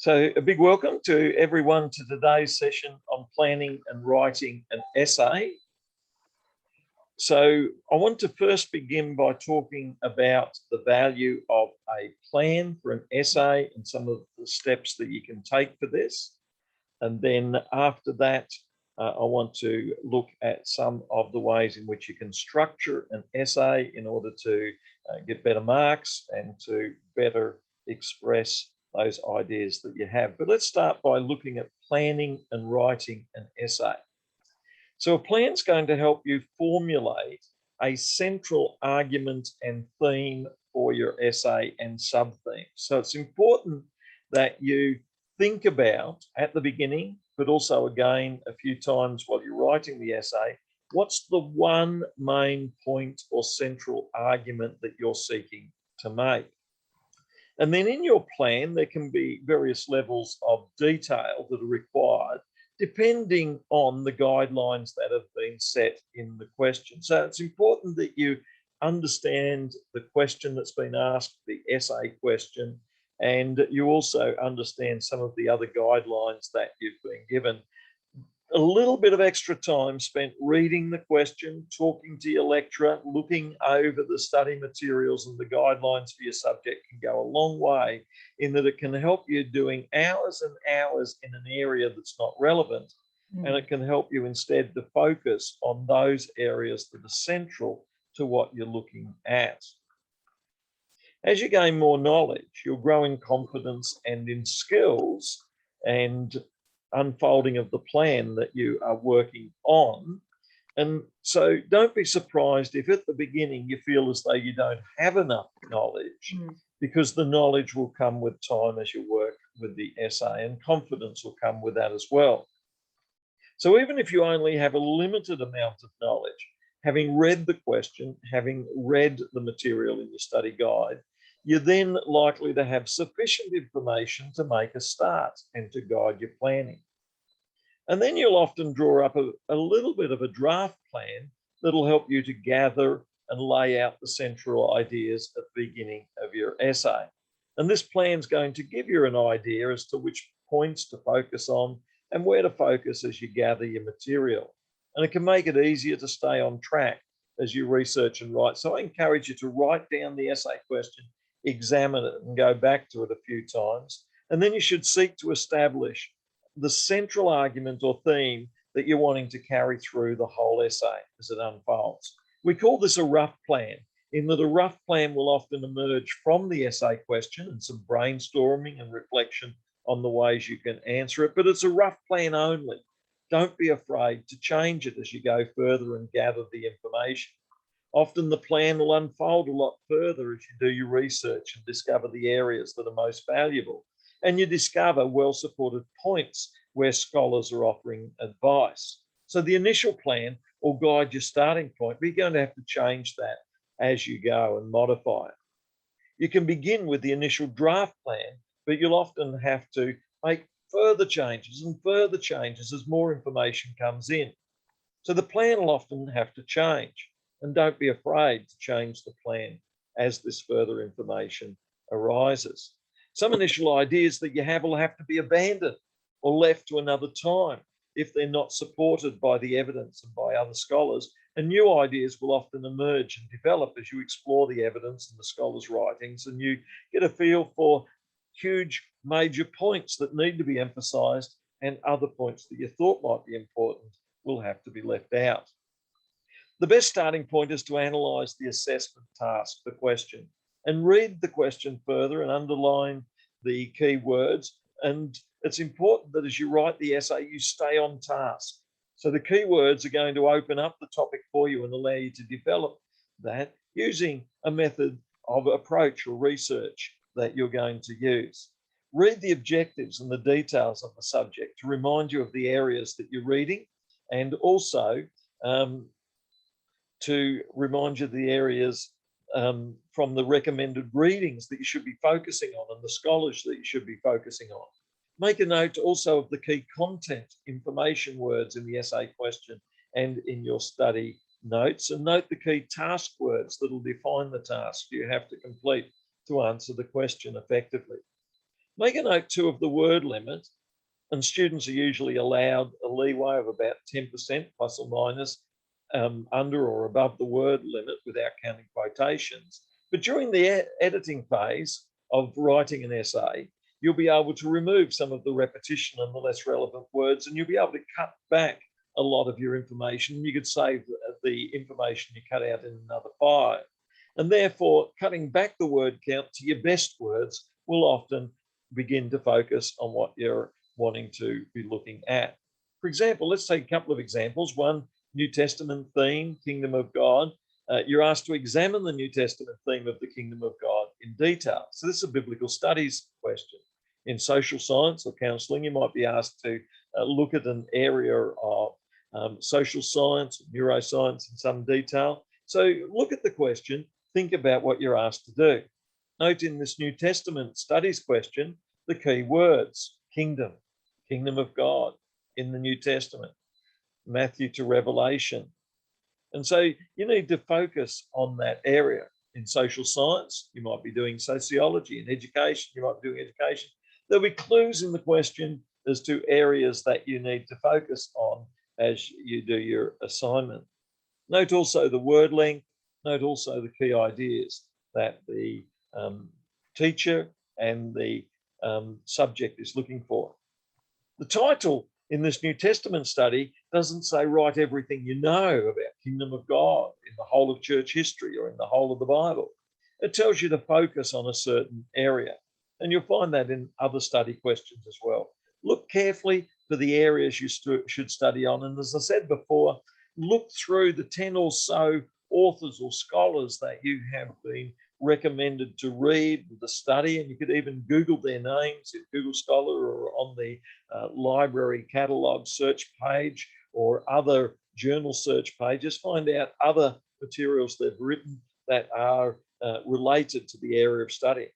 So a big welcome to everyone to today's session on planning and writing an essay. So I want to first begin by talking about the value of a plan for an essay and some of the steps that you can take for this. And then after that, I want to look at some of the ways in which you can structure an essay in order to get better marks and to better express those ideas that you have. But let's start by looking at planning and writing an essay. So a plan is going to help you formulate a central argument and theme for your essay and sub-themes. So it's important that you think about at the beginning, but also again a few times while you're writing the essay, what's the one main point or central argument that you're seeking to make? And then in your plan, there can be various levels of detail that are required depending on the guidelines that have been set in the question. So it's important that you understand the question that's been asked, the essay question, and you also understand some of the other guidelines that you've been given. A little bit of extra time spent reading the question, talking to your lecturer, looking over the study materials and the guidelines for your subject can go a long way in that it can help you doing hours and hours in an area that's not relevant. And it can help you instead to focus on those areas that are central to what you're looking at. As you gain more knowledge, you'll grow in confidence and in skills and unfolding of the plan that you are working on. And so don't be surprised if at the beginning you feel as though you don't have enough knowledge, because the knowledge will come with time as you work with the essay, and confidence will come with that as well. So even if you only have a limited amount of knowledge, having read the question, having read the material in your study guide, you're then likely to have sufficient information to make a start and to guide your planning. And then you'll often draw up a little bit of a draft plan that'll help you to gather and lay out the central ideas at the beginning of your essay. And this plan is going to give you an idea as to which points to focus on and where to focus as you gather your material. And it can make it easier to stay on track as you research and write. So I encourage you to write down the essay question, examine it and go back to it a few times. And then you should seek to establish the central argument or theme that you're wanting to carry through the whole essay as it unfolds. We call this a rough plan, in that a rough plan will often emerge from the essay question and some brainstorming and reflection on the ways you can answer it, but it's a rough plan only. Don't be afraid to change it as you go further and gather the information. Often the plan will unfold a lot further as you do your research and discover the areas that are most valuable. And you discover well-supported points where scholars are offering advice. So the initial plan will guide your starting point, but you're going to have to change that as you go and modify it. You can begin with the initial draft plan, but you'll often have to make further changes as more information comes in. So the plan will often have to change. And don't be afraid to change the plan as this further information arises. Some initial ideas that you have will have to be abandoned or left to another time if they're not supported by the evidence and by other scholars. And new ideas will often emerge and develop as you explore the evidence and the scholars' writings, and you get a feel for huge major points that need to be emphasized, and other points that you thought might be important will have to be left out. The best starting point is to analyze the assessment task, the question, and read the question further and underline the key words. And it's important that as you write the essay, you stay on task. So the key words are going to open up the topic for you and allow you to develop that using a method of approach or research that you're going to use. Read the objectives and the details of the subject to remind you of the areas that you're reading, and also to remind you of the areas from the recommended readings that you should be focusing on and the scholars that you should be focusing on. Make a note also of the key content information words in the essay question and in your study notes, and note the key task words that will define the task you have to complete to answer the question effectively. Make a note too of the word limit, and students are usually allowed a leeway of about 10% plus or minus under or above the word limit without counting quotations. But during the editing phase of writing an essay, you'll be able to remove some of the repetition and the less relevant words, and you'll be able to cut back a lot of your information. You could save the information you cut out in another file. And therefore, cutting back the word count to your best words will often begin to focus on what you're wanting to be looking at. For example, let's take a couple of examples. One, New Testament theme, Kingdom of God. You're asked to examine the New Testament theme of the Kingdom of God in detail. So this is a biblical studies question. In social science or counselling, you might be asked to look at an area of social science, neuroscience in some detail. So look at the question, think about what you're asked to do. Note in this New Testament studies question, the key words, kingdom, kingdom of God in the New Testament, Matthew to Revelation. And so you need to focus on that area. In social science, you might be doing sociology. In education, you might be doing education. There'll be clues in the question as to areas that you need to focus on as you do your assignment. Note also the word length. Note also the key ideas that the teacher and the subject is looking for. The title in this New Testament study doesn't say write everything you know about Kingdom of God in the whole of church history or in the whole of the Bible. It tells you to focus on a certain area. And you'll find that in other study questions as well. Look carefully for the areas you should study on. And as I said before, look through the 10 or so authors or scholars that you have been recommended to read the study, and you could even Google their names in Google Scholar or on the library catalogue search page or other journal search pages. Find out other materials they've written that are related to the area of study.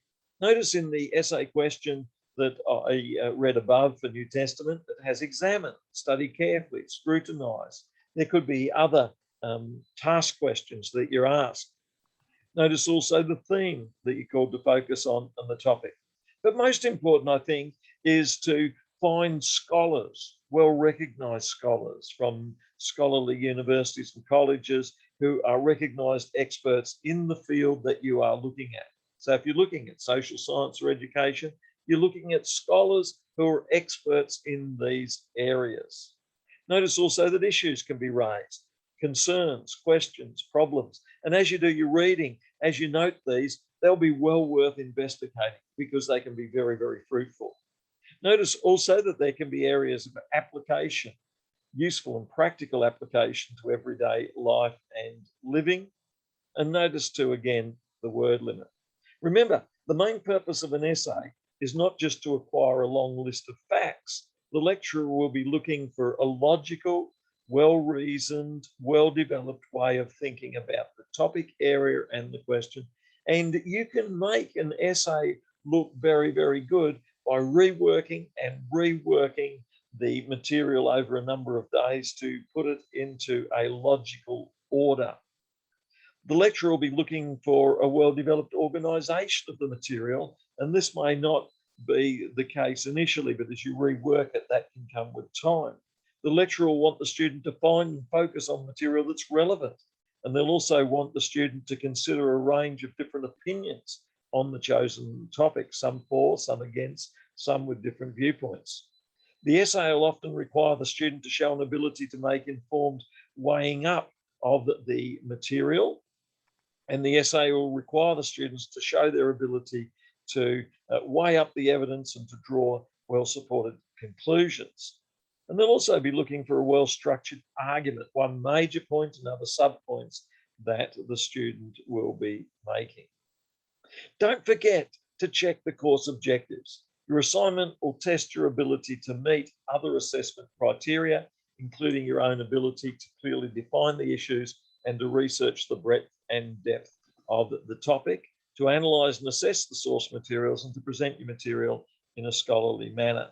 Notice in the essay question that I read above for New Testament, it has examine, study carefully, scrutinize. There could be other task questions that you're asked. Notice also the theme that you're called to focus on the topic. But most important, I think, is to find scholars, well-recognized scholars from scholarly universities and colleges who are recognized experts in the field that you are looking at. So if you're looking at social science or education, you're looking at scholars who are experts in these areas. Notice also that issues can be raised, concerns, questions, problems. And as you do your reading, as you note these, they'll be well worth investigating because they can be very, very fruitful. Notice also that there can be areas of application, useful and practical application to everyday life and living. And notice too, again, the word limit. Remember, the main purpose of an essay is not just to acquire a long list of facts. The lecturer will be looking for a logical, well-reasoned, well-developed way of thinking about the topic area and the question. And you can make an essay look very, very good by reworking and reworking the material over a number of days to put it into a logical order. The lecturer will be looking for a well-developed organisation of the material, and this may not be the case initially, but as you rework it, that can come with time. The lecturer will want the student to find and focus on material that's relevant, and they'll also want the student to consider a range of different opinions on the chosen topic, some for, some against, some with different viewpoints. The essay will often require the student to show an ability to make informed weighing up of the material, and the essay will require the students to show their ability to weigh up the evidence and to draw well-supported conclusions. And they'll also be looking for a well-structured argument, one major point and other sub-points that the student will be making. Don't forget to check the course objectives. Your assignment will test your ability to meet other assessment criteria, including your own ability to clearly define the issues and to research the breadth and depth of the topic, to analyse and assess the source materials, and to present your material in a scholarly manner.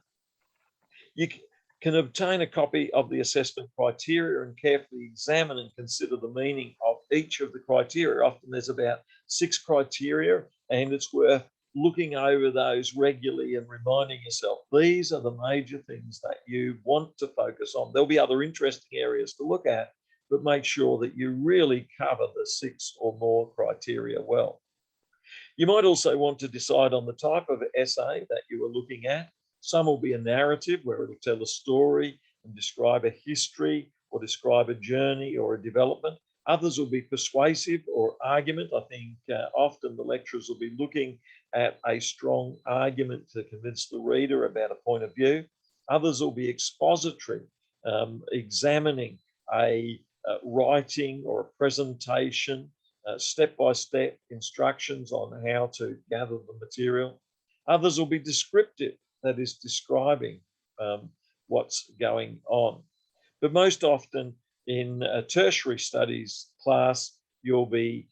You can obtain a copy of the assessment criteria and carefully examine and consider the meaning of each of the criteria. Often there's about 6 criteria, and it's worth looking over those regularly and reminding yourself, these are the major things that you want to focus on. There'll be other interesting areas to look at, but make sure that you really cover the 6 or more criteria well. You might also want to decide on the type of essay that you are looking at. Some will be a narrative where it'll tell a story and describe a history or describe a journey or a development. Others will be persuasive or argument. I think often the lecturers will be looking at a strong argument to convince the reader about a point of view. Others will be expository, examining a writing or a presentation, step-by-step instructions on how to gather the material. Others will be descriptive, that is describing what's going on. But most often in a tertiary studies class, you'll be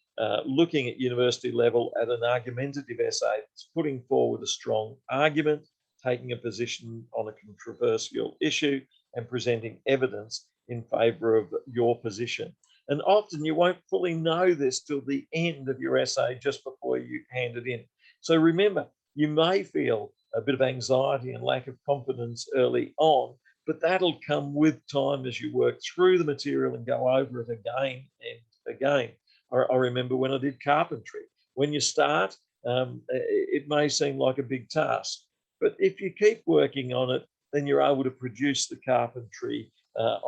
looking at university level at an argumentative essay that's putting forward a strong argument, taking a position on a controversial issue and presenting evidence in favour of your position. And often you won't fully know this till the end of your essay, just before you hand it in. So remember, you may feel a bit of anxiety and lack of confidence early on, but that'll come with time as you work through the material and go over it again and again. I remember when I did carpentry. When you start, it may seem like a big task, but if you keep working on it, then you're able to produce the carpentry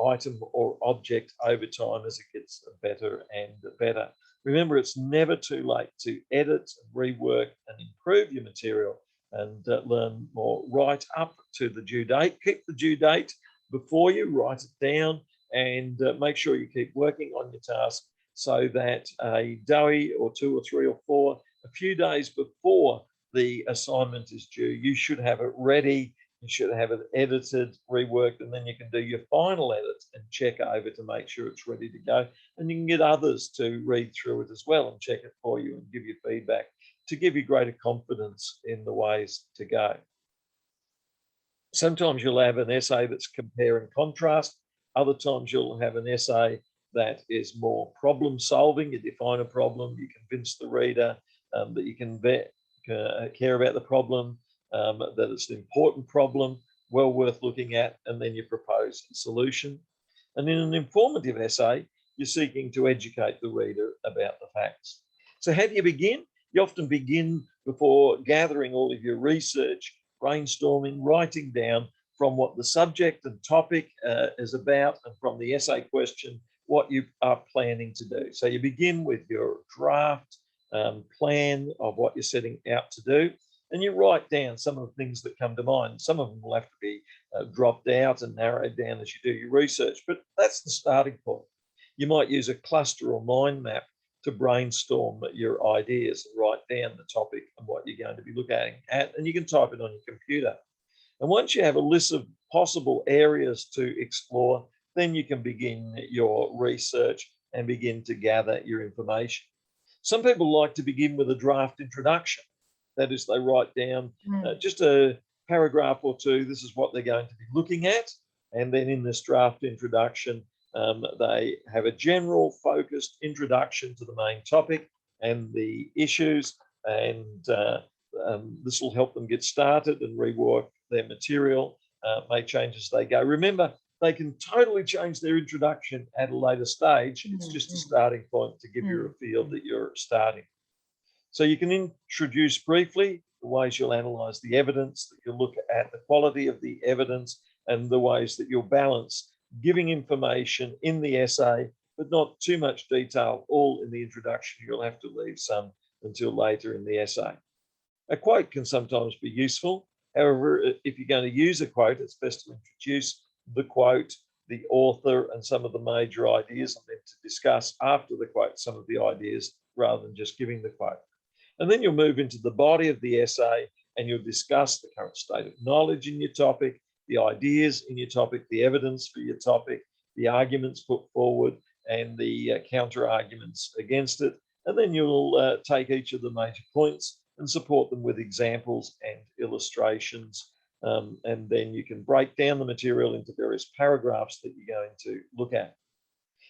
item or object over time as it gets better and better. Remember, it's never too late to edit, rework, and improve your material and learn more right up to the due date. Keep the due date before you, write it down, and make sure you keep working on your task so that a day or 2 or 3 or 4, a few days before the assignment is due, you should have it ready. You should have it edited, reworked, and then you can do your final edit and check over to make sure it's ready to go. And you can get others to read through it as well and check it for you and give you feedback to give you greater confidence in the ways to go. Sometimes you'll have an essay that's compare and contrast. Other times you'll have an essay that is more problem solving. You define a problem, you convince the reader that you can care about the problem, that it's an important problem, well worth looking at, and then you propose a solution. And in an informative essay, you're seeking to educate the reader about the facts. So how do you begin? You often begin before gathering all of your research, brainstorming, writing down from what the subject and topic is about, and from the essay question, what you are planning to do. So you begin with your draft plan of what you're setting out to do, and you write down some of the things that come to mind. Some of them will have to be dropped out and narrowed down as you do your research, but that's the starting point. You might use a cluster or mind map to brainstorm your ideas and write down the topic and what you're going to be looking at, and you can type it on your computer. And once you have a list of possible areas to explore, then you can begin your research and begin to gather your information. Some people like to begin with a draft introduction. That is, they write down just a paragraph or two. This is what they're going to be looking at. And then in this draft introduction, they have a general focused introduction to the main topic and the issues, and this will help them get started and rework their material, make change as they go. Remember, they can totally change their introduction at a later stage. It's just a starting point to give you a feel that you're starting. So you can introduce briefly the ways you'll analyse the evidence, that you'll look at the quality of the evidence, and the ways that you'll balance giving information in the essay, but not too much detail all in the introduction. You'll have to leave some until later in the essay. A quote can sometimes be useful. However, if you're going to use a quote, it's best to introduce the quote, the author, and some of the major ideas, and then to discuss after the quote some of the ideas rather than just giving the quote. And then you'll move into the body of the essay and you'll discuss the current state of knowledge in your topic, the ideas in your topic, the evidence for your topic, the arguments put forward, and the counter arguments against it. And then you'll take each of the major points and support them with examples and illustrations. And then you can break down the material into various paragraphs that you're going to look at.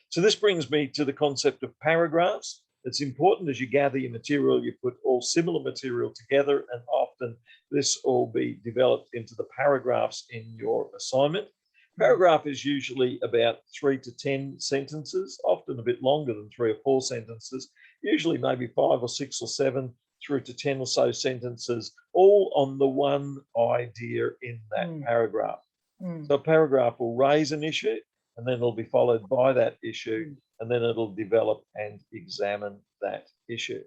So this brings me to the concept of paragraphs. it's important as you gather your material, you put all similar material together, and often this will be developed into the paragraphs in your assignment. Paragraph is usually about 3 to 10 sentences, often a bit longer than 3 or 4 sentences, usually maybe 5 or 6 or 7 through to 10 or so sentences, all on the one idea in that paragraph. So a paragraph will raise an issue, and then it'll be followed by that issue, and then it'll develop and examine that issue.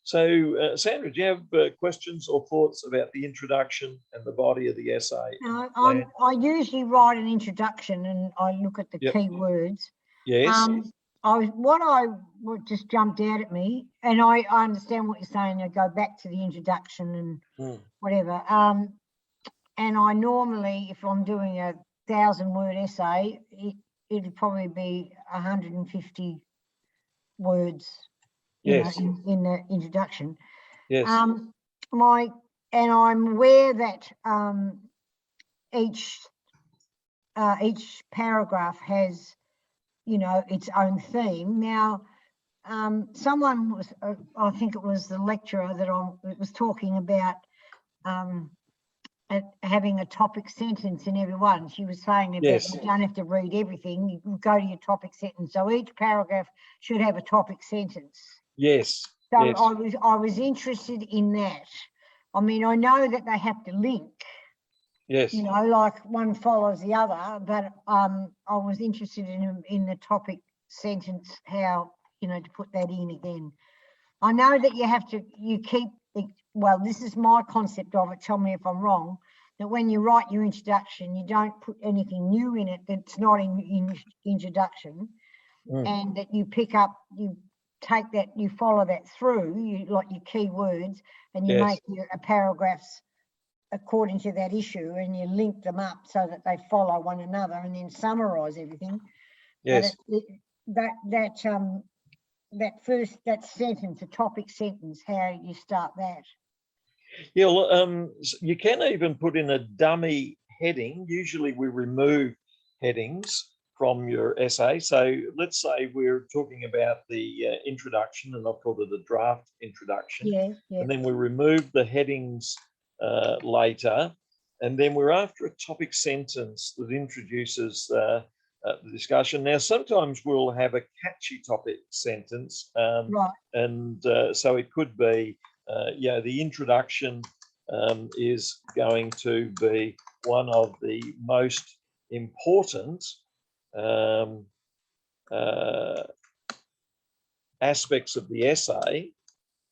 So, Sandra, do you have questions or thoughts about the introduction and the body of the essay? I usually write an introduction and I look at the key words. Yes. What just jumped out at me, and I understand what you're saying. I go back to the introduction and whatever. And I normally, if I'm doing a 1,000-word essay, it'll probably be 150 words. Yes. In the introduction. Yes. And I'm aware that each paragraph has, its own theme. Now, someone was, I think it was the lecturer that was talking about having a topic sentence in every one. She was saying about you don't have to read everything. You can go to your topic sentence. So each paragraph should have a topic sentence. Yes. So yes. I was interested in that. I mean, I know that they have to link. Yes. Like one follows the other, but I was interested in the topic sentence, how, to put that in again. I know that this is my concept of it, tell me if I'm wrong, that when you write your introduction, you don't put anything new in it that's not in introduction, and that you take that, you follow that through, like your key words, and you make your paragraphs according to that issue, and you link them up so that they follow one another, and then summarise everything. Yes. But that sentence, a topic sentence, how you start that. Yeah, well, you can even put in a dummy heading. Usually we remove headings from your essay. So let's say we're talking about the introduction, and I've called it a draft introduction. Yeah. And then we remove the headings later, and then we're after a topic sentence that introduces the discussion. Now, sometimes we'll have a catchy topic sentence, right. And so it could be, the introduction is going to be one of the most important aspects of the essay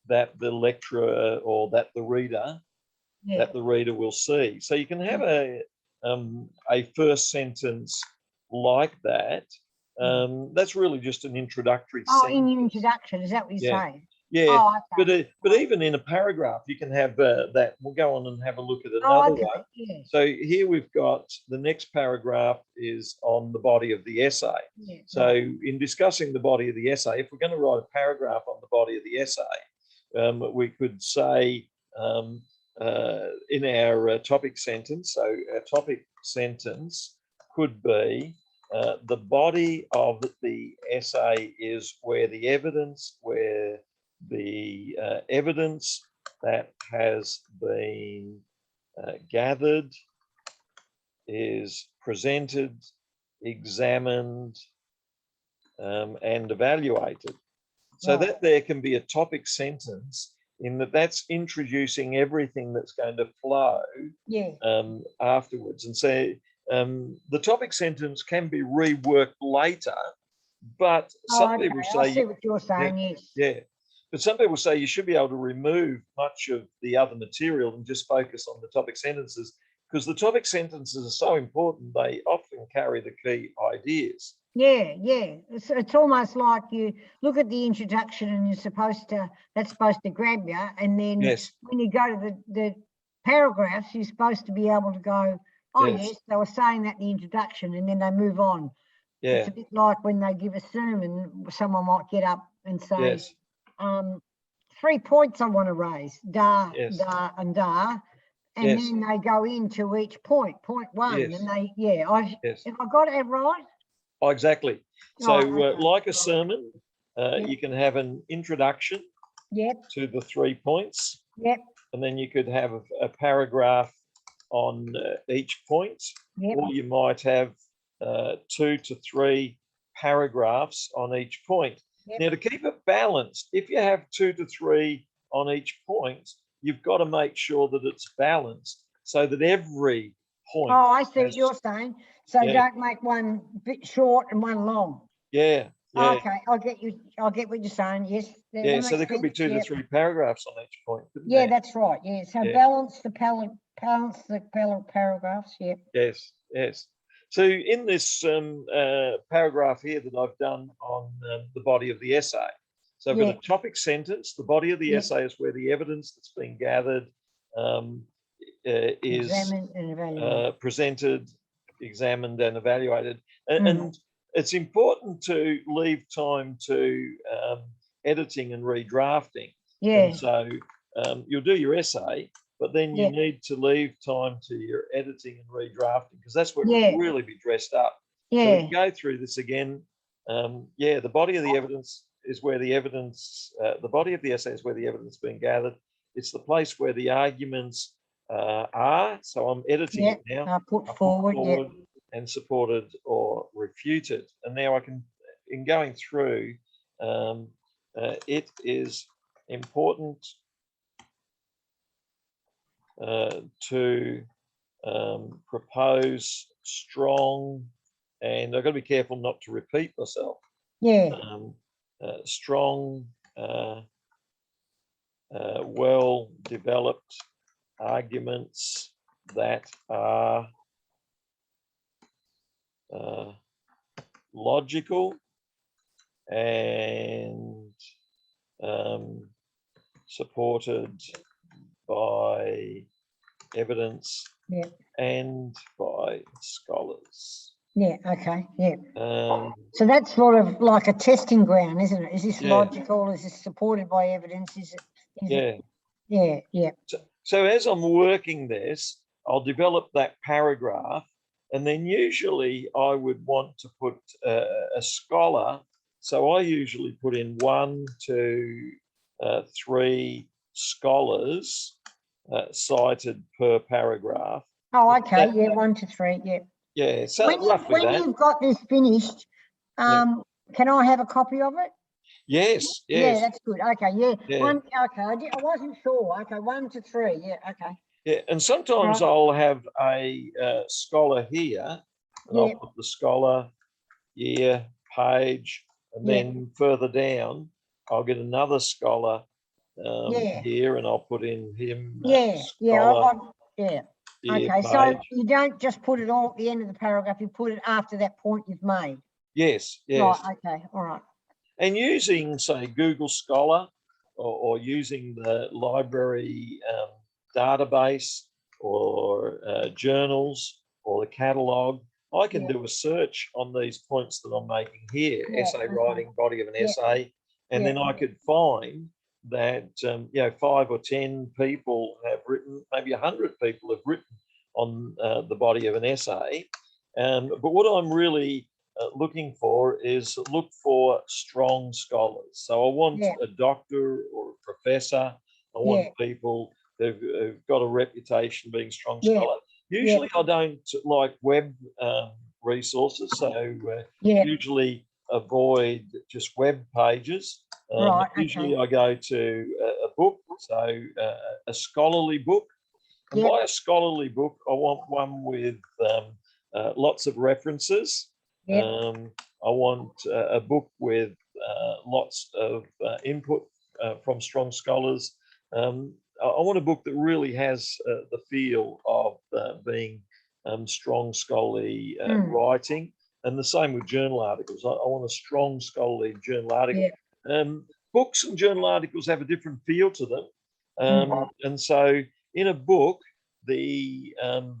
that the lecturer or that the reader will see. So you can have a first sentence like that. That's really just an introductory sentence. In your introduction, is that what you're saying? Yeah, oh, okay. But even in a paragraph, you can have that. We'll go on and have a look at another one. Yeah. So here we've got the next paragraph is on the body of the essay. Yeah. So in discussing the body of the essay, if we're going to write a paragraph on the body of the essay, we could say in our topic sentence, so our topic sentence could be the body of the essay is where the evidence that has been gathered is presented, examined, and evaluated. So that there can be a topic sentence in that's introducing everything that's going to flow afterwards. And so the topic sentence can be reworked later, but some people say... I see what you're saying, yes. Yeah. But some people say you should be able to remove much of the other material and just focus on the topic sentences, because the topic sentences are so important. They often carry the key ideas. Yeah. It's almost like you look at the introduction and that's supposed to grab you. And then when you go to the paragraphs, you're supposed to be able to go, yes, they were saying that in the introduction, and then they move on. Yeah. It's a bit like when they give a sermon, someone might get up and say, 3 points I want to raise, da, and da. And then they go into each point one, and they, have I got it right? Oh, exactly. So like a sermon, Yep. you can have an introduction Yep. to the 3 points, Yep. and then you could have a paragraph on each point, Yep. or you might have 2 to 3 paragraphs on each point. Yep. Now, to keep it balanced, if you have 2 to 3 on each point, you've got to make sure that it's balanced so that every point. Oh, I see what you're saying. So Yeah. don't make one bit short and one long. Yeah. Yeah. Okay, I get you. I get what you're saying. Yes. Yeah. So there could be 2 to 3 paragraphs on each point. Yeah, that's right. Yeah. So Yeah. balance the paragraphs. Yeah. Yes. Yes. So in this paragraph here that I've done on the body of the essay, so I've got a topic sentence. The body of the essay is where the evidence that's been gathered is examined and evaluated. presented, examined and evaluated. And it's important to leave time to editing and redrafting. Yeah. And so you'll do your essay, but then you need to leave time to your editing and redrafting, because that's where it will really be dressed up. Yeah. So we can go through this again. The body of the evidence is where the evidence, the body of the essay is where the evidence is being gathered. It's the place where the arguments are. So I'm editing it now. I put forward and supported or refuted. And now I can, in going through, it is important to propose strong, and I've got to be careful not to repeat myself. Yeah. Strong, well-developed arguments that are logical and supported by evidence and by scholars. Yeah, okay, yeah. So that's sort of like a testing ground, isn't it? Is this logical? Is this supported by evidence? Is it? Yeah. So as I'm working this, I'll develop that paragraph, and then usually I would want to put a scholar. So I usually put in 1 to 3 scholars cited per paragraph. Oh, okay. 1 to 3. Yeah. Yeah. So when you've got this finished, can I have a copy of it? Yes. Yeah, that's good. Okay. Yeah. Okay. I wasn't sure. Okay. 1 to 3. Yeah. Okay. Yeah, and sometimes I'll have a scholar here, and I'll put the scholar, year, page, and then further down, I'll get another scholar here, and I'll put in him. Scholar, year, okay, page. so you don't just put it all at the end of the paragraph, you put it after that point you've made. Yes. Right, okay, all right. And using, say, Google Scholar or using the library database or journals or the catalogue, I can do a search on these points that I'm making here, essay writing, body of an essay, and then I could find that 5 or 10 people have written, maybe 100 people have written on the body of an essay. But what I'm really looking for is look for strong scholars. So I want a doctor or a professor. I want people who've got a reputation being strong scholars. Usually I don't like web resources, so usually avoid just web pages. Usually I go to a book, so a scholarly book. And by a scholarly book, I want one with lots of references. I want a book with lots of input from strong scholars. I want a book that really has the feel of being strong scholarly writing, and the same with journal articles. I want a strong scholarly journal article. Books and journal articles have a different feel to them, and so in a book, it'll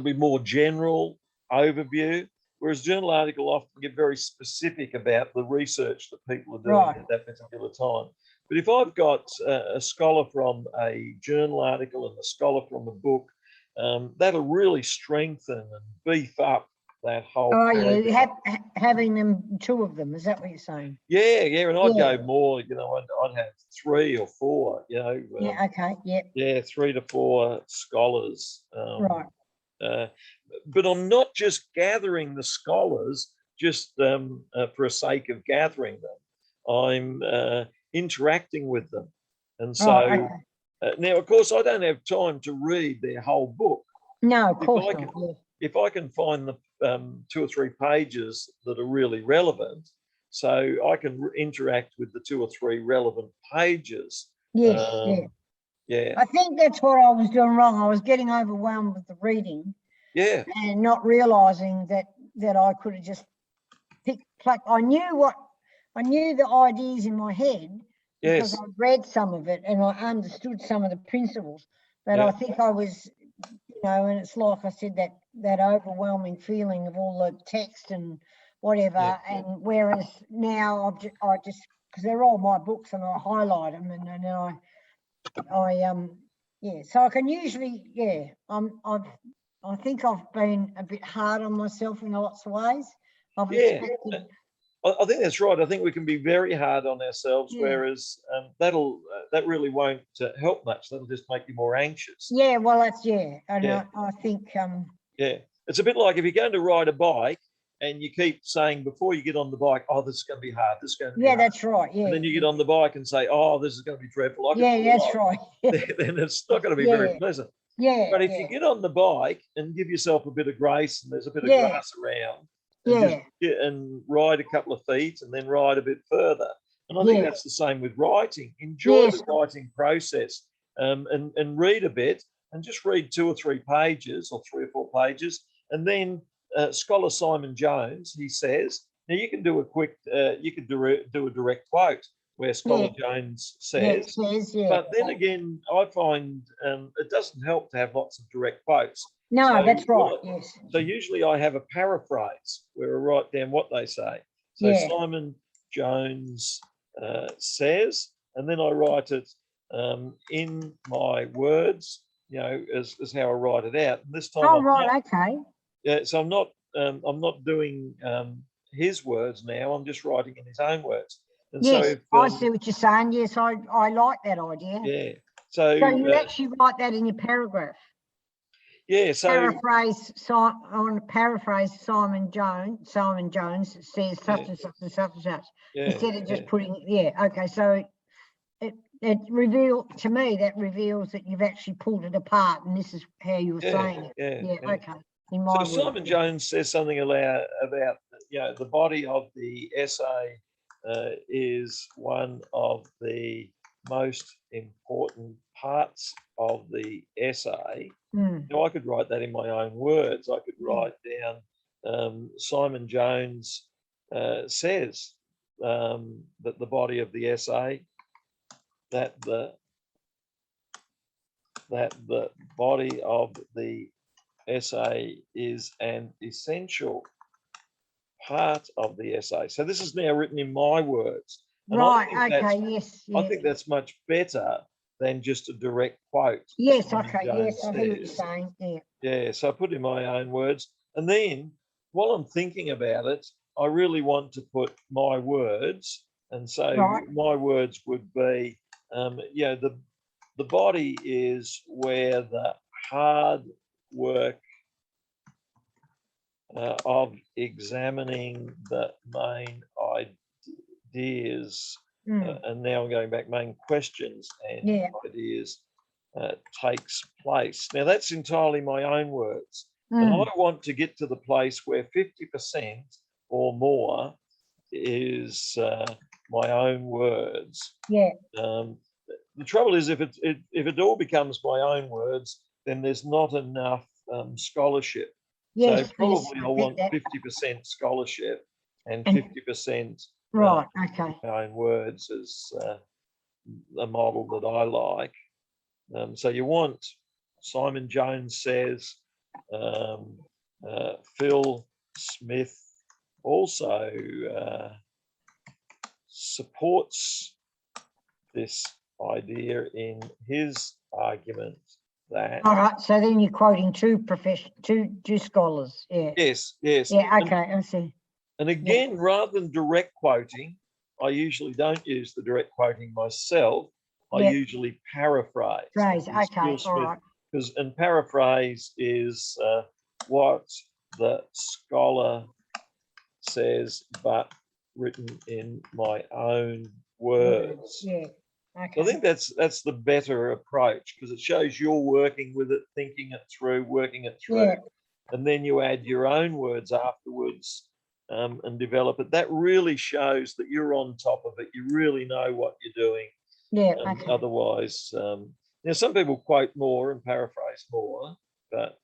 be more general overview, whereas journal article often get very specific about the research that people are doing at that particular time. But if I've got a scholar from a journal article and a scholar from a book, that'll really strengthen and beef up that whole Oh, yeah, paragraph. having them, two of them, is that what you're saying? Yeah, yeah, and I'd Yeah. go more, I'd have 3 or 4, Yeah, okay, yeah, yeah, 3 to 4 scholars. right. But I'm not just gathering the scholars just for a sake of gathering them. I'm interacting with them. And so Right, okay. now, of course, I don't have time to read their whole book. No, of If course I not. can, Yeah. if I can find the 2 or 3 pages that are really relevant, so I can interact with the 2 or 3 relevant pages. Yes, yeah. Yeah, I think that's what I was doing wrong. I was getting overwhelmed with the reading yeah, and not realizing that I could have just plucked. I knew the ideas in my head because yes, I read some of it and I understood some of the principles. But I yeah, think I was, and it's like I said, that overwhelming feeling of all the text and whatever. yeah, And whereas now I just because they're all my books and I highlight them and then yeah. So I can usually I think I've been a bit hard on myself in lots of ways. I've yeah. expected. I think that's right. I think we can be very hard on ourselves, Yeah. whereas that really won't help much. That'll just make you more anxious. Yeah, well, that's and Yeah. I think Yeah, it's a bit like if you're going to ride a bike and you keep saying before you get on the bike, "Oh, this is going to be hard. This is going to be yeah, hard," that's right. Yeah, and then you get on the bike and say, "Oh, this is going to be dreadful. I could yeah, fall that's off." right. Then it's not going to be very Yeah, pleasant. yeah, But if yeah, you get on the bike and give yourself a bit of grace and there's a bit of yeah, grass around and just yeah, get and ride a couple of feet and then ride a bit further. And I think yeah, that's the same with writing. Enjoy yes, the writing process and read a bit and just read 2 or 3 pages or 3 or 4 pages. And then scholar Simon Jones, he says, now you can do a quick, you could do a direct quote where Scholar Jones yeah, says, it says, yeah. but then again, I find it doesn't help to have lots of direct quotes. No, that's right. Yes. So usually I have a paraphrase where I write down what they say. So Yeah. Simon Jones says, and then I write it in my words, as how I write it out. And this time Oh, I'm right. not, Okay. yeah, so I'm not doing his words now. I'm just writing in his own words. And so Yes, if I see what you're saying. Yes, I like that idea. yeah, So you actually write that in your paragraph. yeah, so Paraphrase Simon Jones. Simon Jones says such and such and such and such. yeah, Instead of just yeah. putting okay. So it reveals that you've actually pulled it apart, and this is how you were saying it. Yeah. Okay. In So my Simon words. Jones says something about the body of the essay is one of the most important parts of the essay. Now I could write that in my own words. I could write down Simon Jones says that the body of the essay, that the body of the essay is an essential part of the essay. So this is now written in my words. And Right. Okay. Yes. I Yeah. think that's much better than just a direct quote. Yes. Simon Okay. Jones Yes. I hear what you're says. saying. Yeah. Yeah, so I put in my own words. And then while I'm thinking about it, I really want to put my words. And so my words would be, the body is where the hard work of examining the main ideas, and now I'm going back, main questions and ideas takes place. Now that's entirely my own words. And I want to get to the place where 50% or more is my own words. Yeah. The trouble is if it all becomes my own words, then there's not enough scholarship. Yes, so probably yes, I want 50% scholarship and 50% right. Okay. my own words as a model that I like. So you want Simon Jones says, Phil Smith also supports this idea in his argument that. All right. So then you're quoting two scholars. Yeah. Yes, yes. Yeah. Okay. I see. And again, rather than direct quoting, I usually don't use the direct quoting myself. I Yeah. usually paraphrase. Phrase. As Okay. Will All right. Because and paraphrase is what the scholar says, but written in my own words. Yeah. So I Okay. think that's the better approach, because it shows you're working with it, thinking it through, working it through, Yeah. and then you add your own words afterwards and develop it. That really shows that you're on top of it. You really know what you're doing. Yeah. Okay. Otherwise, some people quote more and paraphrase more, but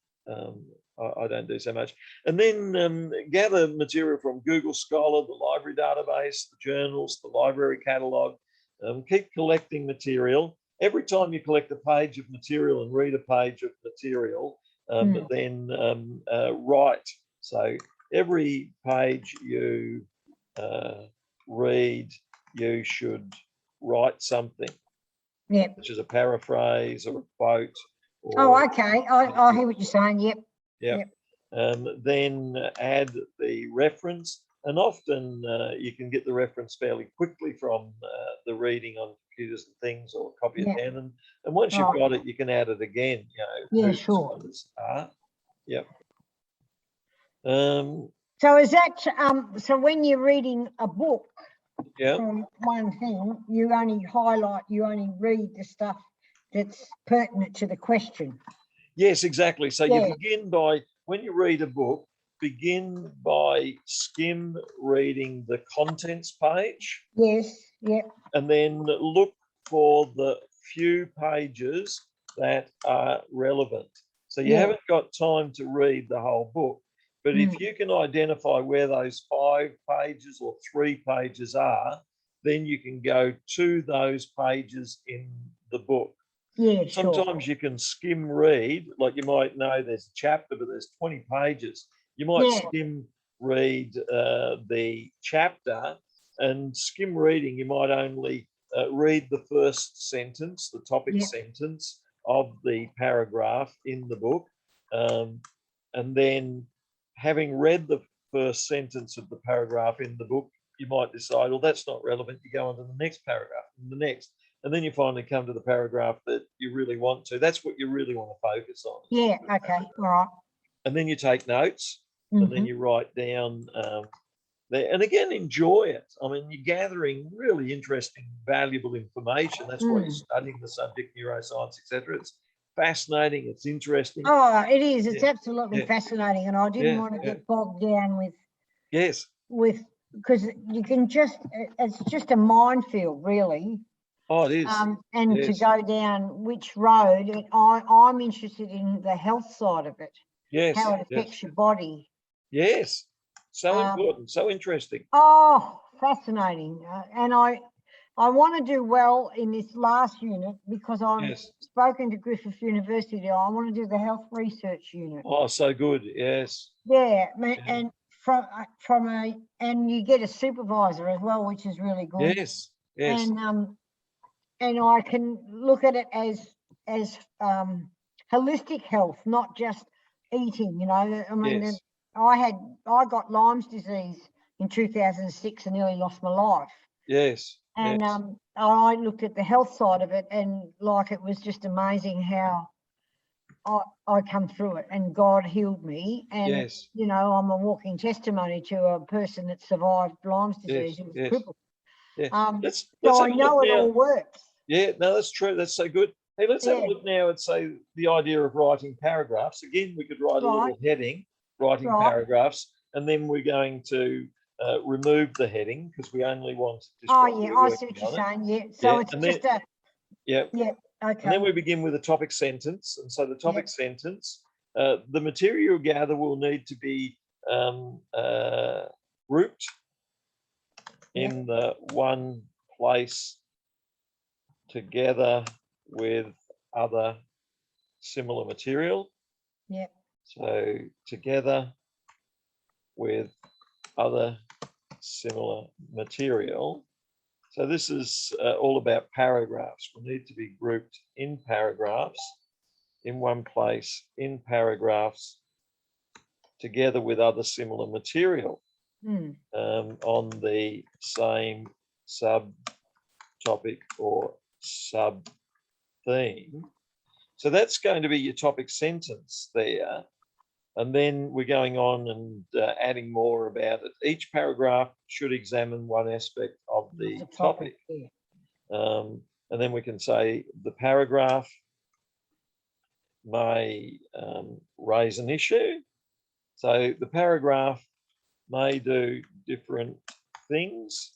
I don't do so much. And then gather material from Google Scholar, the library database, the journals, the library catalogue. Keep collecting material. Every time you collect a page of material and read a page of material, then write. So every page you read, you should write something. Yep. Which is a paraphrase or a quote. Oh, okay. I hear what you're saying. Yep. Yep. Then add the reference, and often you can get the reference fairly quickly from the reading on computers and things, or copy it down. And once you've got it, you can add it again. Yeah, sure. Yep. So is that so when you're reading a book? Yeah. From one thing, you only read the stuff that's pertinent to the question. Yes, exactly. So you begin by, when you read a book, begin by skim reading the contents page. Yes, yeah. And then look for the few pages that are relevant. So you haven't got time to read the whole book, but if you can identify where those 5 pages or 3 pages are, then you can go to those pages in the book. Yeah, Sometimes you can skim read, like you might know there's a chapter, but there's 20 pages. You might skim read the chapter, and skim reading, you might only read the first sentence, the topic sentence of the paragraph in the book. And then having read the first sentence of the paragraph in the book, you might decide, well, that's not relevant. You go on to the next paragraph and the next. And then you finally come to the paragraph that you really want to. That's what you really want to focus on. Yeah, okay, all right. And then you take notes, and then you write down there. And again, enjoy it. I mean, you're gathering really interesting, valuable information. That's why you're studying the subject, neuroscience, etc. It's fascinating. It's interesting. Oh, it is. It's absolutely fascinating. And I didn't want to get bogged down with... because you can it's just a minefield, really. Oh, it is. And to go down which road, I'm interested in the health side of it. Yes. How it affects your body. Yes. So important, so interesting. Oh, fascinating. And I want to do well in this last unit, because I've spoken to Griffith University. I want to do the health research unit. Oh, so good. Yes. Yeah. And and you get a supervisor as well, which is really good. Yes. Yes. And I can look at it as holistic health, not just eating. I mean, I got Lyme's disease in 2006 and nearly lost my life. Yes. And I looked at the health side of it, and it was just amazing how I come through it, and God healed me. And I'm a walking testimony to a person that survived Lyme's disease and was crippled. Yeah. So I know it all works. Yeah, no, that's true. That's so good. Hey, let's have a look now at, say, the idea of writing paragraphs. Again, we could write a little heading, writing paragraphs, and then we're going to remove the heading, because we only want to just... I see what you're saying. Yeah. So it's just a... Yeah. Yeah. Okay. And then we begin with a topic sentence. And so the topic sentence, the material gather will need to be grouped in the one place together with other similar material. Yeah. So together with other similar material. So this is all about paragraphs. We need to be grouped in paragraphs in one place in paragraphs together with other similar material on the same subtopic or sub-theme. So that's going to be your topic sentence there. And then we're going on and adding more about it. Each paragraph should examine one aspect of the topic. Yeah. And then we can say the paragraph may raise an issue. So the paragraph may do different things.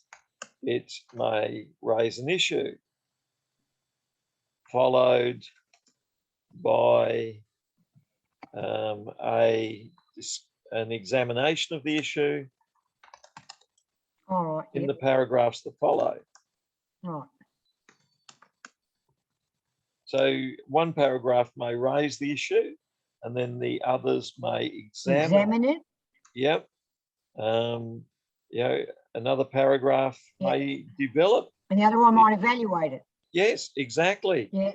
It may raise an issue, followed by an examination of the issue All right. in the paragraphs that follow. Right. So one paragraph may raise the issue, and then the others may examine it. Yep. Another paragraph may develop. And the other one might evaluate it. Yes, exactly. Yeah.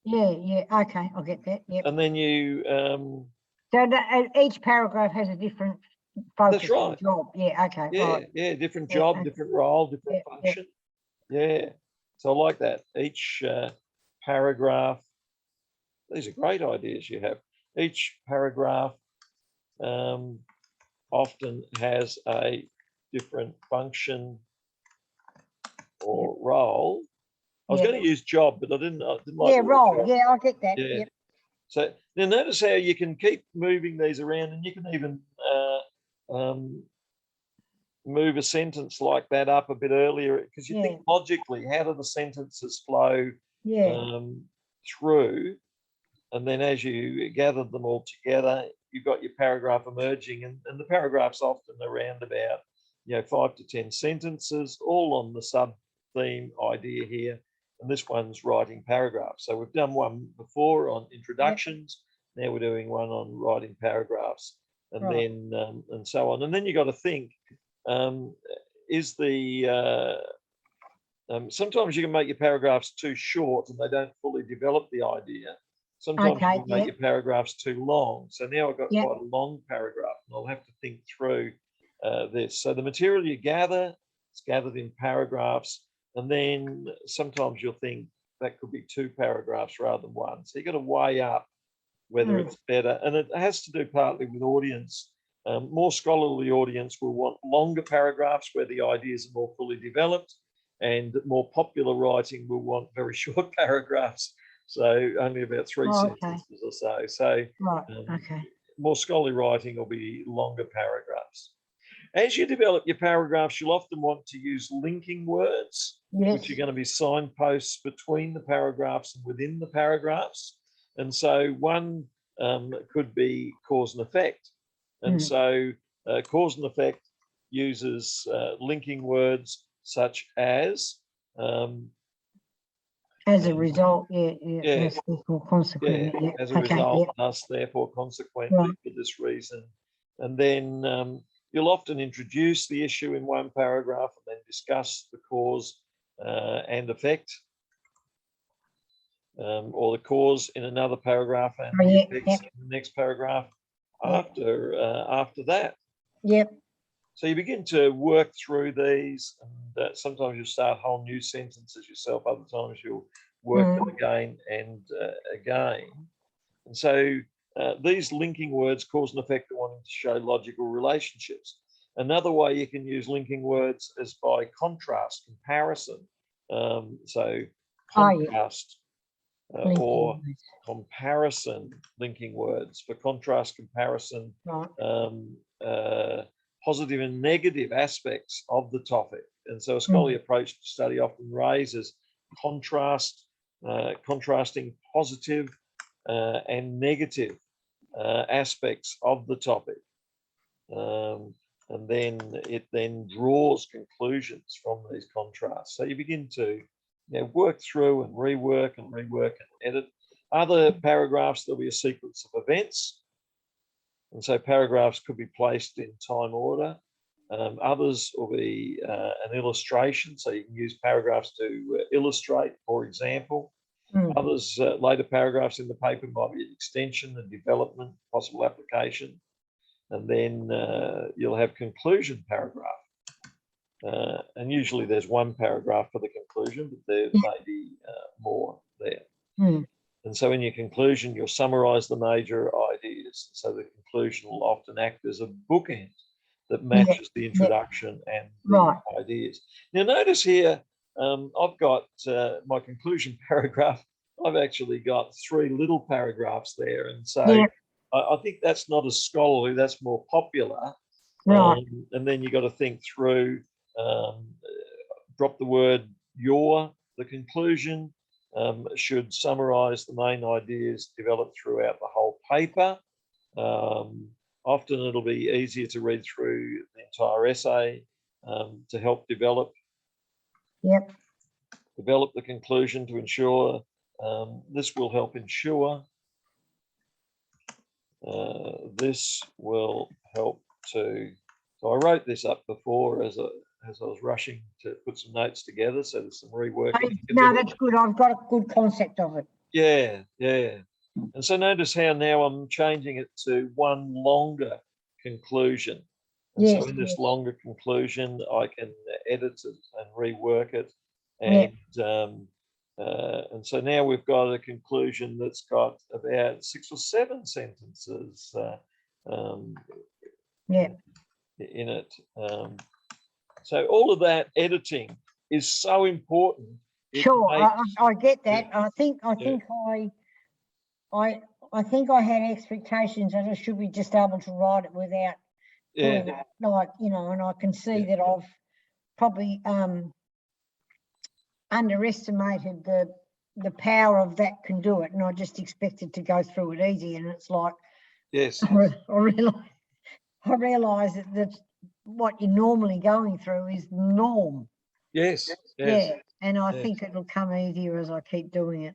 Yeah. Okay, I'll get that. Yep. And then you. So each paragraph has a different focus. That's right. Job. Yeah. Okay. Yeah. Right. Yeah. Different job, different role, different function. Yeah. So I like that. Each paragraph. These are great ideas you have. Each paragraph often has a different function or role. I was going to use job, but I didn't like role. Job. Yeah, I'll get that. Yeah. Yep. So now notice how you can keep moving these around, and you can even move a sentence like that up a bit earlier, because you think logically, how do the sentences flow through? And then as you gather them all together, you've got your paragraph emerging, and the paragraph's often around about 5 to 10 sentences, all on the sub-theme idea here. And this one's writing paragraphs. So we've done one before on introductions. Now we're doing one on writing paragraphs, and then and so on. And then you got to think: is the sometimes you can make your paragraphs too short and they don't fully develop the idea. Sometimes you can make your paragraphs too long. So now I've got quite a long paragraph, and I'll have to think through this. So the material you gather, it's gathered in paragraphs, and then sometimes you'll think that could be 2 paragraphs rather than 1. So you've got to weigh up whether it's better. And it has to do partly with audience. More scholarly audience will want longer paragraphs where the ideas are more fully developed, and more popular writing will want very short paragraphs. So only about 3 sentences or so. So more scholarly writing will be longer paragraphs. As you develop your paragraphs, you'll often want to use linking words, which are going to be signposts between the paragraphs and within the paragraphs. And so one could be cause and effect. And so cause and effect uses linking words such as a result, consequently. As a result, thus, therefore, consequently, for this reason. And then you'll often introduce the issue in one paragraph and then discuss the cause and effect, or the cause in another paragraph and the effects in the next paragraph after that. Yep. So you begin to work through these, and sometimes you'll start whole new sentences yourself, other times you'll work them again and again. And so these linking words, cause and effect, are wanting to show logical relationships. Another way you can use linking words is by contrast, comparison. So contrast or comparison linking words. For contrast, comparison, positive and negative aspects of the topic. And so a scholarly approach to study often raises contrasting positive and negative aspects of the topic. And then it then draws conclusions from these contrasts. So you begin to work through and rework and edit. Other paragraphs, there'll be a sequence of events. And so paragraphs could be placed in time order. Others will be an illustration. So you can use paragraphs to illustrate, for example. Others, later paragraphs in the paper might be extension and development, possible application. And then you'll have conclusion paragraph. And usually there's one paragraph for the conclusion, but there may be more there. And so in your conclusion, you'll summarize the major ideas. So the conclusion will often act as a bookend that matches the introduction and the ideas. Now notice here, I've got my conclusion paragraph. I've actually got 3 little paragraphs there. And so I think that's not as scholarly, that's more popular. And then you've got to think through, drop the word the conclusion should summarize the main ideas developed throughout the whole paper. Often it'll be easier to read through the entire essay to help develop the conclusion to ensure this will help ensure this will help to. So I wrote this up before as I was rushing to put some notes together, so there's some reworking. No, that's good. I've got a good concept of it. Yeah. And so notice how now I'm changing it to one longer conclusion. And so in this longer conclusion, I can edit it and rework it. And so now we've got a conclusion that's got about 6 or 7 sentences in it. So all of that editing is so important. Sure, I get that. I think I had expectations that I should be just able to write it without doing that. Like, and I can see that I've probably underestimated the power of that can do it, and I just expected to go through it easy, and it's like I realise that what you're normally going through is the norm. Yes. And I think it'll come easier as I keep doing it.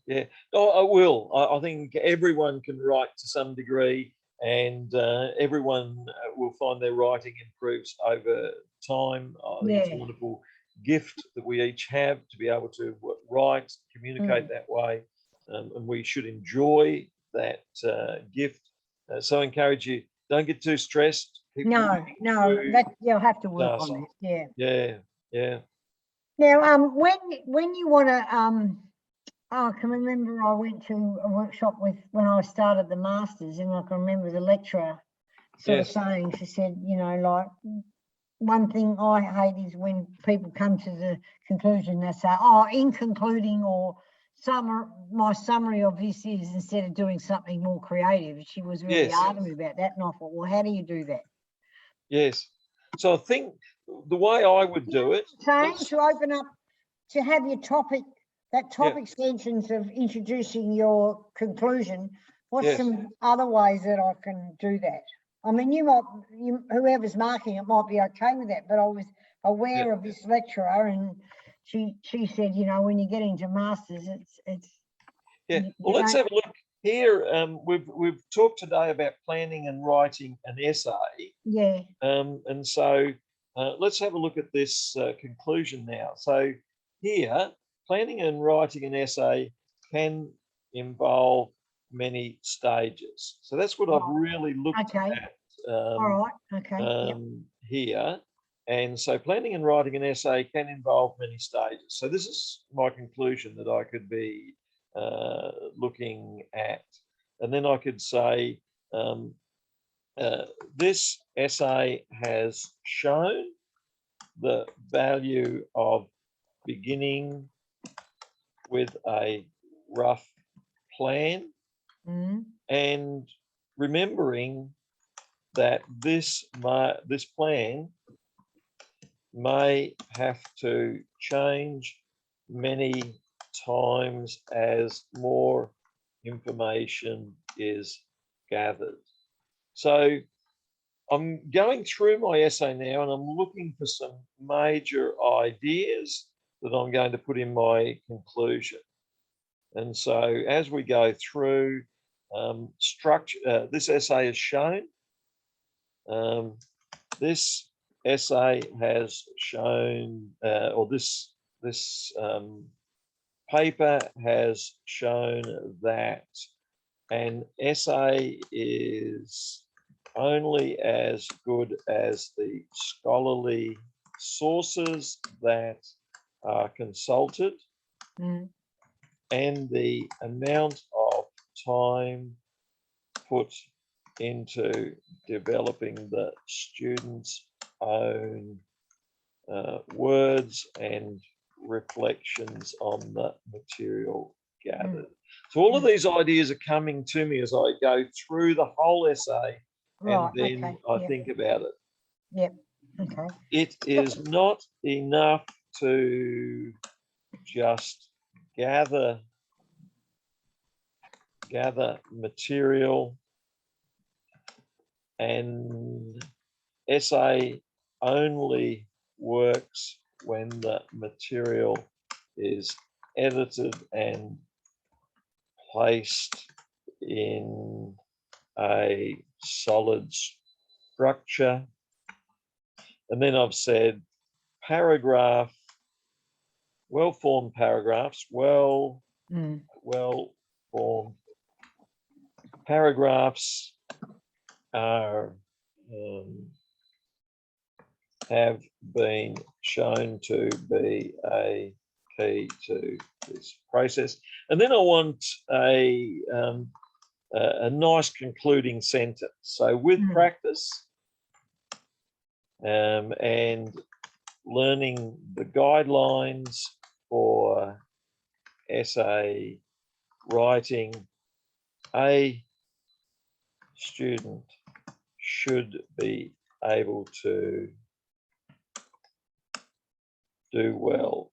Yeah. Oh, I will. I think everyone can write to some degree, and everyone will find their writing improves over time. I think it's a wonderful gift that we each have to be able to write, communicate that way, and we should enjoy that gift. So I encourage you, don't get too stressed. No, that you'll have to work on it. Yeah. Now, when you want to, I can remember I went to a workshop when I started the masters, and I can remember the lecturer sort of saying, she said, like, one thing I hate is when people come to the conclusion, they say, in concluding, or my summary of this is, instead of doing something more creative. She was really adamant about that, and I thought, well, how do you do that? Yes. So I think the way I would do it, to open up, to have your topic, extensions of introducing your conclusion. What's some other ways that I can do that? I mean, whoever's marking it might be okay with that, but I was aware of this lecturer, and she said, when you get into masters, it's. Well, let's have a look here. We've talked today about planning and writing an essay. And so let's have a look at this conclusion now. So here, planning and writing an essay can involve many stages. So that's what I've really looked at here. And so planning and writing an essay can involve many stages. So this is my conclusion that I could be looking at. And then I could say, this essay has shown the value of beginning with a rough plan and remembering that this plan may have to change many times as more information is gathered. So I'm going through my essay now, and I'm looking for some major ideas that I'm going to put in my conclusion. And so as we go through structure, this essay is shown. This essay has shown, or this paper has shown that an essay is only as good as the scholarly sources that are consulted and the amount of time put into developing the students' own words and reflections on the material gathered. So all of these ideas are coming to me as I go through the whole essay, and then I think about it. Yep. Okay. It is not enough to just gather material, and essay only works when the material is edited and placed in a solid structure. And then I've said paragraph, well-formed paragraphs, well-formed paragraphs are have been shown to be a key to this process. And then I want a nice concluding sentence. So with practice and learning the guidelines for essay writing, a student should be able to do well.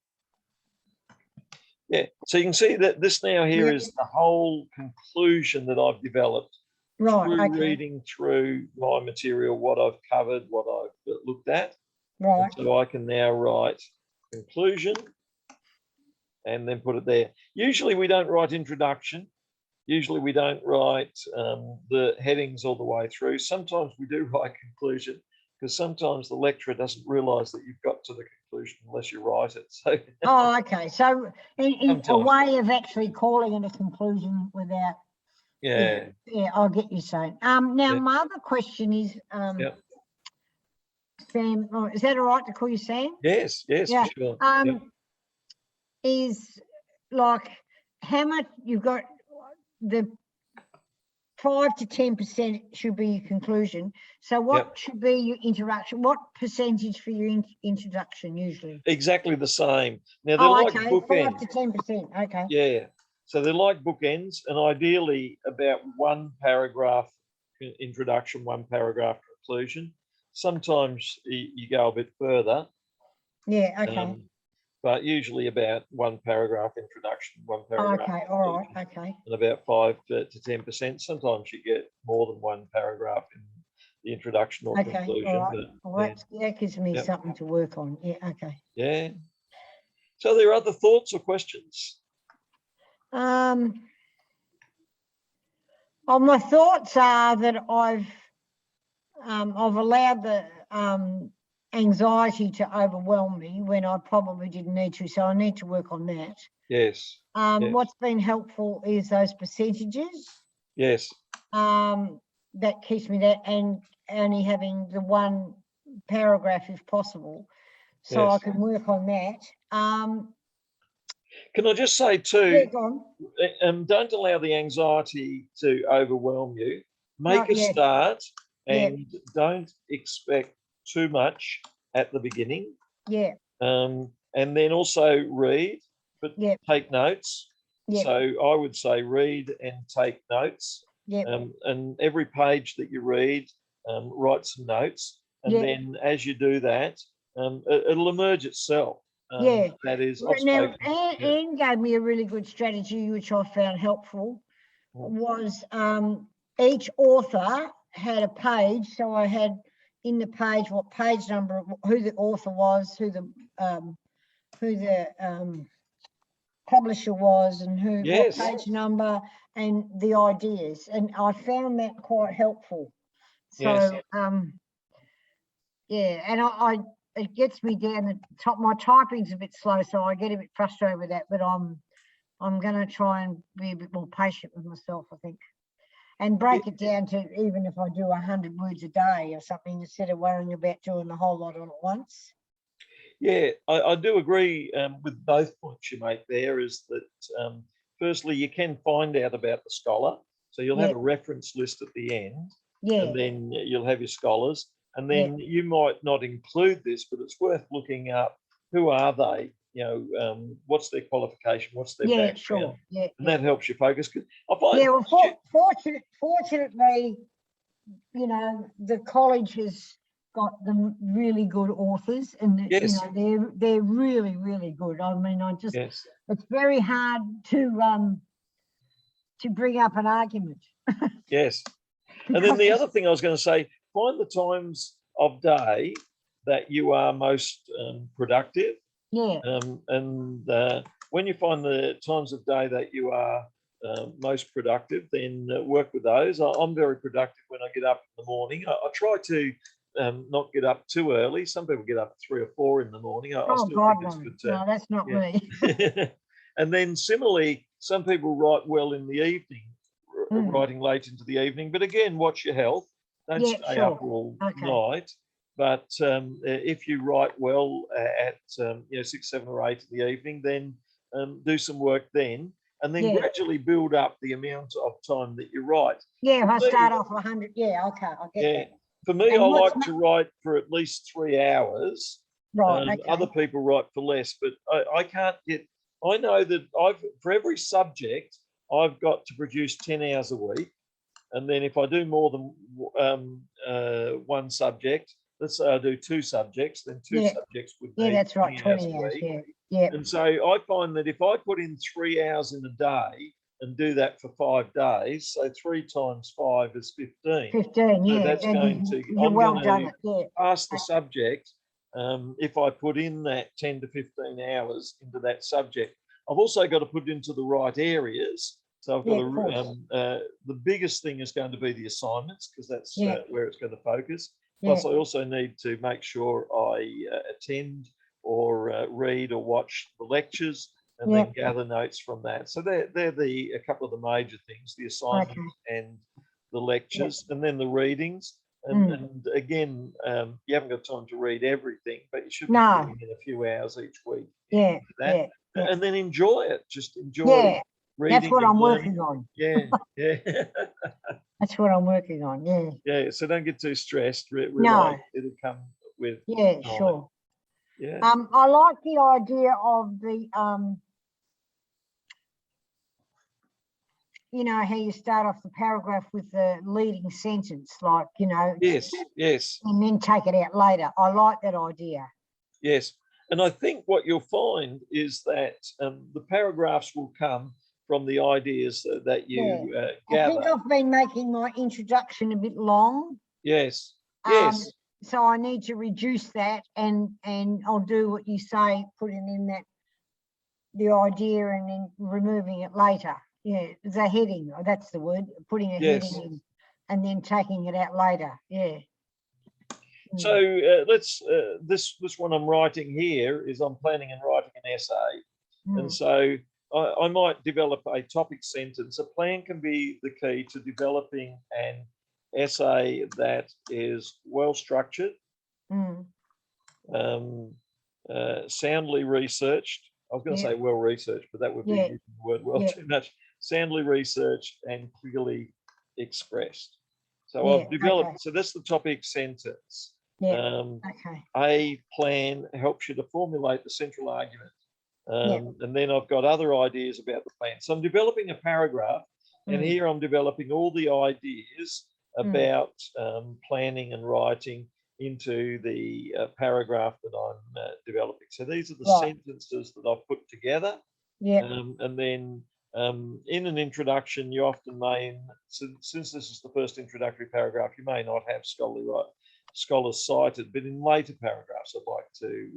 Yeah, so you can see that this now here is the whole conclusion that I've developed through reading through my material, what I've covered, what I've looked at. Right. And so I can now write conclusion and then put it there. Usually we don't write introduction. Usually we don't write the headings all the way through. Sometimes we do write conclusion, because sometimes the lecturer doesn't realise that you've got to the conclusion unless you write it. So okay. So in a way of actually calling it a conclusion without. Yeah, I'll get you saying. Now my other question is, Sam, is that all right to call you Sam? Yes, for sure. Is like how much you've got, the 5 to 10% should be your conclusion. So what should be your introduction? What percentage for your introduction usually? Exactly the same. Now they're like bookends. 5 to 10%. Okay. Yeah. So they're like bookends, and ideally about one paragraph introduction, one paragraph conclusion. Sometimes you go a bit further. Yeah. Okay. But usually about one paragraph introduction, one paragraph. Okay, all right, okay. And about 5 to 10%. Sometimes you get more than one paragraph in the introduction or conclusion. All right. Well, that gives me something to work on. Yeah, okay. Yeah. So there are other thoughts or questions? Well, my thoughts are that I've allowed the anxiety to overwhelm me when I probably didn't need to, so I need to work on that. Yes. What's been helpful is those percentages. Yes. That keeps me that, and only having the one paragraph if possible, so I can work on that. Can I just say too, go on. Don't allow the anxiety to overwhelm you. Make a start and don't expect too much at the beginning. Yeah. And then also read, but take notes. Yeah. So I would say read and take notes. Yeah. And every page that you read, write some notes. And then as you do that, it'll emerge itself. That is. Now, Anne gave me a really good strategy, which I found helpful, was each author had a page. So I had in the page what page number, who the author was, who the publisher was, and what page number, and the ideas. And I found that quite helpful. So and it gets me down the top. My typing's a bit slow, so I get a bit frustrated with that, but I'm I'm going to try and be a bit more patient with myself, I think, and break it down to even if I do 100 words a day or something, instead of worrying about doing the whole lot all at once. Yeah, I do agree with both points you make there, is that firstly, you can find out about the scholar. So you'll have a reference list at the end, and then you'll have your scholars. And then you might not include this, but it's worth looking up, who are they? You know, what's their qualification? What's their background? Sure. And that helps you focus. I find, well, fortunately, you know, the college has got them really good authors, and you know, they're really, really good. I mean, it's very hard to bring up an argument. Yes. And then the other thing I was going to say, find the times of day that you are most productive. Yeah. And when you find the times of day that you are most productive, then work with those. I'm very productive when I get up in the morning. I try to not get up too early. Some people get up at 3 or 4 in the morning. I still think it's good to, no, that's not me. And then similarly, some people write well in the evening, writing late into the evening. But again, watch your health. Don't stay up all night. But if you write well at 6, 7, or 8 in the evening, then do some work then, and then gradually build up the amount of time that you write. Yeah, if I start off 100, okay, I get that. For me, I like to write for at least 3 hours. Right. Other people write for less, but I can't get. I know that for every subject, I've got to produce 10 hours a week, and then if I do more than one subject, let's say I do 2 subjects, then 2 subjects would be that's right, 20 hours a week. And so I find that if I put in 3 hours in a day and do that for 5 days, so 3 times 5 is 15. 15, so that's going to, you're well done. Pass the subject if I put in that 10 to 15 hours into that subject. I've also got to put it into the right areas. So I've got the biggest thing is going to be the assignments, because that's where it's going to focus. Plus, I also need to make sure I attend or read or watch the lectures, and then gather notes from that. So they're a couple of the major things: the assignments and the lectures, and then the readings. And again, you haven't got time to read everything, but you should be putting in a few hours each week. And then enjoy it. Just enjoy reading. That's what I'm working on. That's what I'm working on. So don't get too stressed. It'll come with time. Sure. I like the idea of the you know, how you start off the paragraph with the leading sentence, like, you know. Yes. And then take it out later. I like that idea. Yes. And I think what you'll find is that the paragraphs will come from the ideas that you gather. I think I've been making my introduction a bit long. Yes. So I need to reduce that, and I'll do what you say, putting in the idea and then removing it later. The heading, that's the word, putting a heading in and then taking it out later. So this one I'm writing here is I'm planning and writing an essay. And so I might develop a topic sentence. A plan can be the key to developing an essay that is well structured, soundly researched. I was going to say well researched, but that would be using the word well too much. Soundly researched and clearly expressed. So I've developed, so that's the topic sentence. A plan helps you to formulate the central argument. And then I've got other ideas about the plan. So I'm developing a paragraph, and here I'm developing all the ideas about planning and writing into the paragraph that I'm developing. So these are the sentences that I've put together. And then in an introduction, you often may, since this is the first introductory paragraph, you may not have scholars cited, but in later paragraphs, I'd like to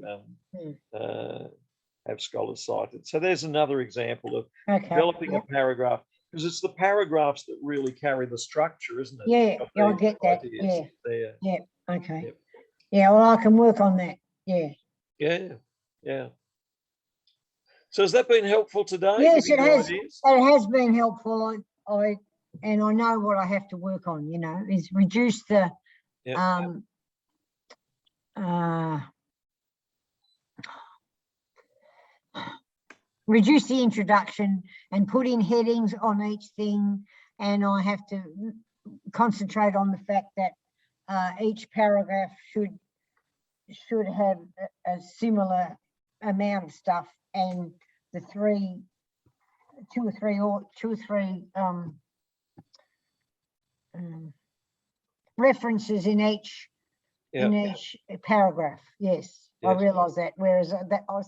have scholars cited. So there's another example of developing a paragraph, because it's the paragraphs that really carry the structure, isn't it? I get that. Okay. Well, I can work on that. Yeah. So has that been helpful today? Yes, Giving it you has. ideas? It has been helpful. I know what I have to work on, you know, is reduce the Yep. Reduce the introduction and put in headings on each thing. And I have to concentrate on the fact that each paragraph should have a similar amount of stuff, and the two or three references in each paragraph. Yes, I Yes. realise that. Whereas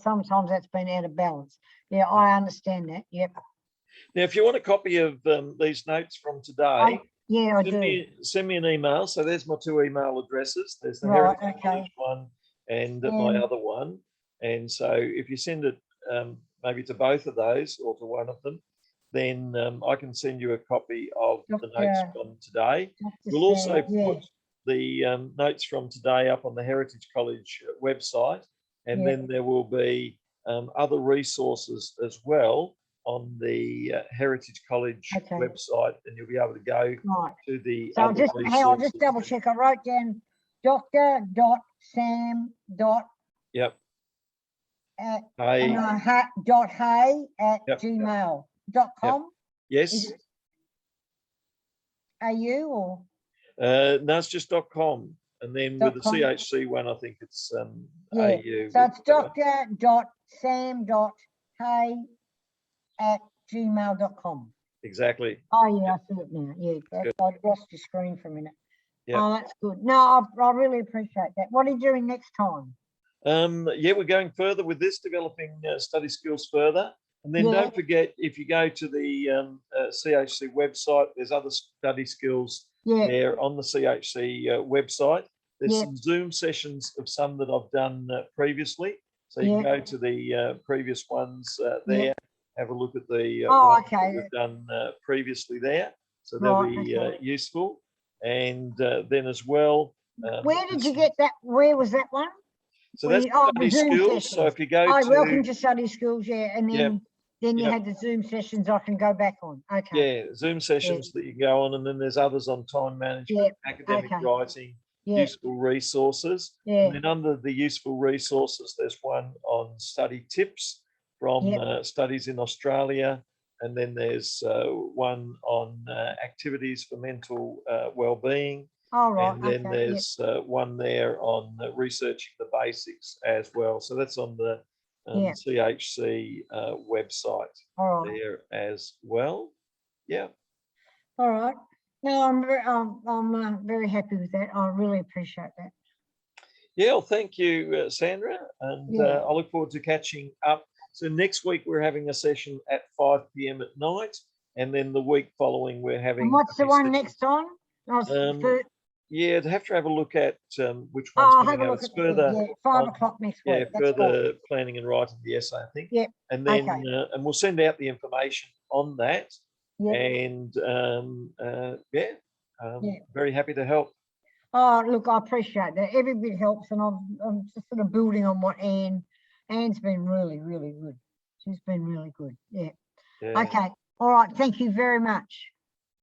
sometimes that's been out of balance. Yeah, I understand that. Yep. Now, if you want a copy of these notes from today, Yeah, I do. Send me an email. So there's my 2 email addresses. There's the Right, Heritage okay. College one and my other one. And so if you send it maybe to both of those or to one of them, then I can send you a copy of the notes from today. We'll also put the notes from today up on the Heritage College website, and then there will be other resources as well on the Heritage College website, and you'll be able to go to the so other resources. I'll just double check. I wrote down dr.sam. Yep. Hay at gmail.com. Yes. AU or? No, it's just .com. And then with the CHC one, I think it's AU. So it's dr.sam.hay at gmail.com. Exactly. Oh, yeah, I see it now. Yeah, I lost your screen for a minute. Yep. Oh, that's good. No, I really appreciate that. What are you doing next time? We're going further with this, developing study skills further. And then don't forget, if you go to the CHC website, there's other study skills there on the CHC website. There's some Zoom sessions of some that I've done previously. So you can go to the previous ones there, have a look at the ones that we've done previously there. So they'll be useful. And then as well. Where did you get that? Where was that one? So that's study skills. So if you go to welcome to study skills, and then you had the Zoom sessions I can go back on. Okay. Yeah, Zoom sessions that you can go on, and then there's others on time management, academic writing, useful resources. And then under the useful resources, there's one on study tips from studies in Australia. And then there's one on activities for mental well-being. And then there's one there on researching the basics as well. So that's on the CHC website there as well. Yeah. All right. No, I'm very happy with that. I really appreciate that. Yeah, well, thank you, Sandra. And I look forward to catching up. So next week we're having a session at 5 p.m. at night. And then the week following we're having... And what's the one next time? Yeah, I'd have to have a look at which one's coming out. It's further 5 o'clock next week. Yeah, further planning and writing the essay, I think. Yeah. And then and we'll send out the information on that. Yeah. And very happy to help. Oh, look, I appreciate that. Every bit helps, and I'm just sort of building on what Anne's been really, really good. She's been really good. Yeah. Okay. All right. Thank you very much.